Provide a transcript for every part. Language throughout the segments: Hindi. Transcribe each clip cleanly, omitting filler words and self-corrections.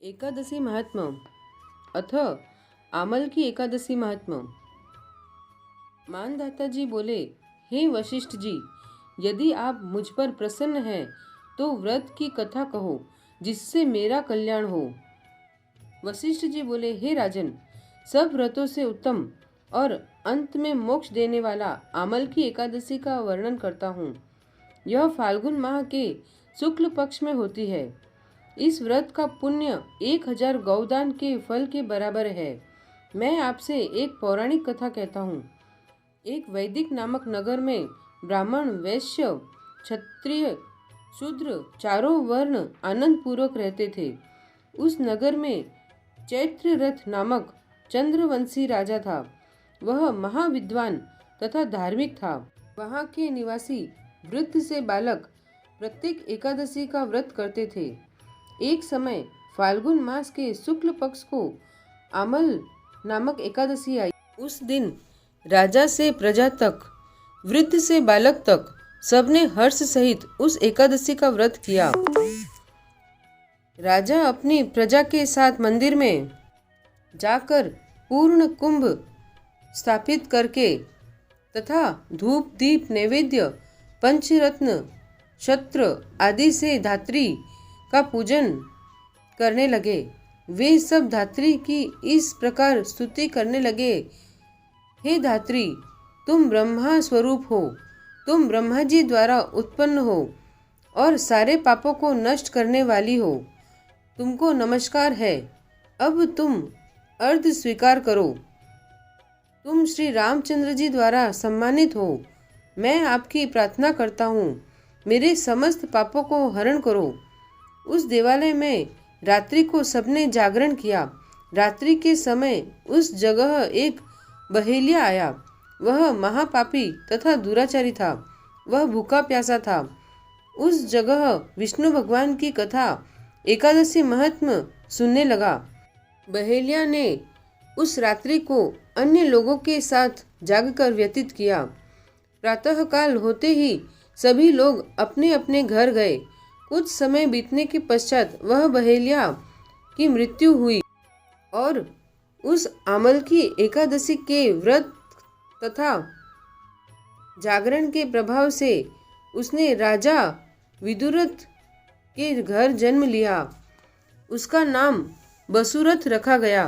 एकादशी महात्म्य अथ आमल की एकादशी महात्म्य। मानधाता जी बोले, हे वशिष्ठ जी, यदि आप मुझ पर प्रसन्न हैं तो व्रत की कथा कहो जिससे मेरा कल्याण हो। वशिष्ठ जी बोले, हे राजन, सब व्रतों से उत्तम और अंत में मोक्ष देने वाला आमल की एकादशी का वर्णन करता हूँ। यह फाल्गुन माह के शुक्ल पक्ष में होती है। इस व्रत का पुण्य 1000 गौदान के फल के बराबर है। मैं आपसे एक पौराणिक कथा कहता हूँ। एक वैदिक नामक नगर में ब्राह्मण, वैश्य, क्षत्रिय, शूद्र चारों वर्ण आनंद पूर्वक रहते थे। उस नगर में चैत्ररथ नामक चंद्रवंशी राजा था। वह महाविद्वान तथा धार्मिक था। वहाँ के निवासी वृद्ध से बालक प्रत्येक एकादशी का व्रत करते थे। एक समय फाल्गुन मास के शुक्ल पक्ष को आमल नामक एकादशी आई। उस दिन राजा से प्रजा तक, वृद्ध से बालक तक सबने हर्ष सहित उस एकादशी का व्रत किया। राजा अपनी प्रजा के साथ मंदिर में जाकर पूर्ण कुंभ स्थापित करके तथा धूप दीप नैवेद्य पंचरत्न शस्त्र आदि से धात्री का पूजन करने लगे। वे सब धात्री की इस प्रकार स्तुति करने लगे, हे धात्री, तुम ब्रह्मा स्वरूप हो, तुम ब्रह्मा जी द्वारा उत्पन्न हो और सारे पापों को नष्ट करने वाली हो। तुमको नमस्कार है। अब तुम अर्घ स्वीकार करो। तुम श्री रामचंद्र जी द्वारा सम्मानित हो। मैं आपकी प्रार्थना करता हूँ, मेरे समस्त पापों को हरण करो। उस देवालय में रात्रि को सबने जागरण किया। रात्रि के समय उस जगह एक बहेलिया आया। वह महापापी तथा दुराचारी था। वह भूखा प्यासा था। उस जगह विष्णु भगवान की कथा एकादशी महात्म्य सुनने लगा। बहेलिया ने उस रात्रि को अन्य लोगों के साथ जागकर व्यतीत किया। प्रातःकाल होते ही सभी लोग अपने अपने घर गए। कुछ समय बीतने के पश्चात वह बहेलिया की मृत्यु हुई और उस आमल की एकादशी के व्रत तथा जागरण के प्रभाव से उसने राजा विदुरथ के घर जन्म लिया। उसका नाम बसुरथ रखा गया।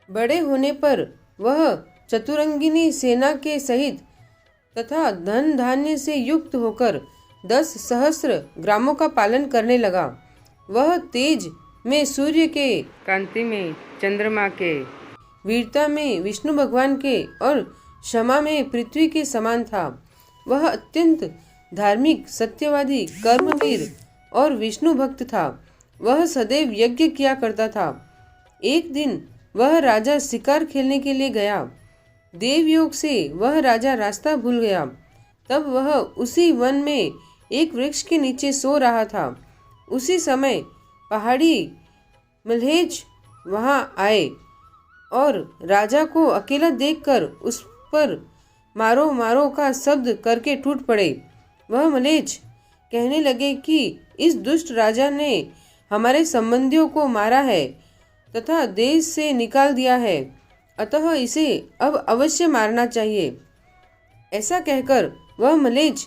बड़े होने पर वह चतुरंगिनी सेना के सहित तथा धन धान्य से युक्त होकर 10 सहस्त्र ग्रामों का पालन करने लगा। वह तेज में सूर्य के, कांति में चंद्रमा के, वीरता में विष्णु भगवान के और क्षमा में पृथ्वी के समान था। वह अत्यंत धार्मिक, सत्यवादी, कर्मवीर और विष्णु भक्त था। वह सदैव यज्ञ किया करता था। एक दिन वह राजा शिकार खेलने के लिए गया। देवयोग से वह राजा रास्ता भूल गया। तब वह उसी वन में एक वृक्ष के नीचे सो रहा था। उसी समय पहाड़ी मल्हेज वहां आए और राजा को अकेला देखकर उस पर मारो मारो का शब्द करके टूट पड़े। वह मल्हेज कहने लगे कि इस दुष्ट राजा ने हमारे संबंधियों को मारा है तथा देश से निकाल दिया है, अतः इसे अब अवश्य मारना चाहिए। ऐसा कहकर वह मल्हेज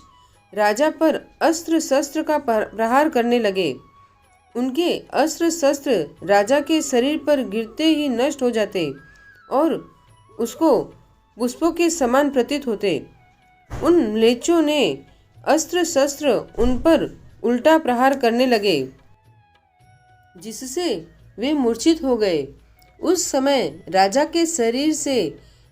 राजा पर अस्त्र शस्त्र का प्रहार करने लगे। उनके अस्त्र शस्त्र राजा के शरीर पर गिरते ही नष्ट हो जाते और उसको पुष्पों के समान प्रतीत होते। उन म्लेच्छों ने अस्त्र शस्त्र उन पर उल्टा प्रहार करने लगे, जिससे वे मूर्छित हो गए। उस समय राजा के शरीर से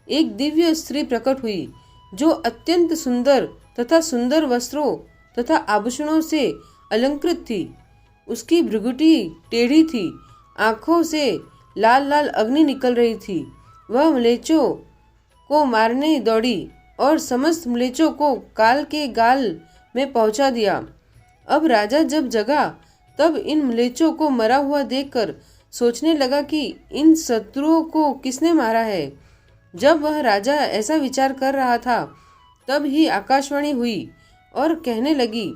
एक दिव्य स्त्री प्रकट हुई, जो अत्यंत सुंदर तथा सुंदर वस्त्रों तथा आभूषणों से अलंकृत थी। उसकी भ्रुकुटी टेढ़ी थी। आंखों से लाल लाल अग्नि निकल रही थी। वह म्लेच्छों को मारने दौड़ी और समस्त म्लेच्छों को काल के गाल में पहुंचा दिया। अब राजा जब जगा तब इन म्लेच्छों को मरा हुआ देखकर सोचने लगा कि इन शत्रुओं को किसने मारा है। जब वह राजा ऐसा विचार कर रहा था, तब ही आकाशवाणी हुई और कहने लगी,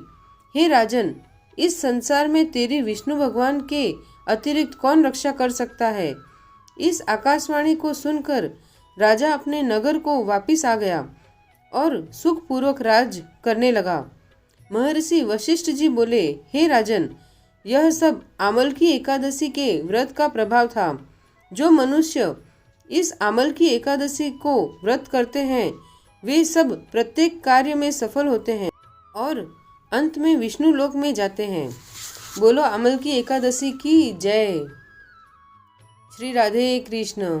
हे राजन, इस संसार में तेरी विष्णु भगवान के अतिरिक्त कौन रक्षा कर सकता है। इस आकाशवाणी को सुनकर राजा अपने नगर को वापिस आ गया और सुखपूर्वक राज करने लगा। महर्षि वशिष्ठ जी बोले, हे राजन, यह सब आमल की एकादशी के व्रत का प्रभाव था। जो मनुष्य इस आमल की एकादशी को व्रत करते हैं वे सब प्रत्येक कार्य में सफल होते हैं और अंत में विष्णु लोक में जाते हैं। बोलो आमल की एकादशी की जय। श्री राधे कृष्ण।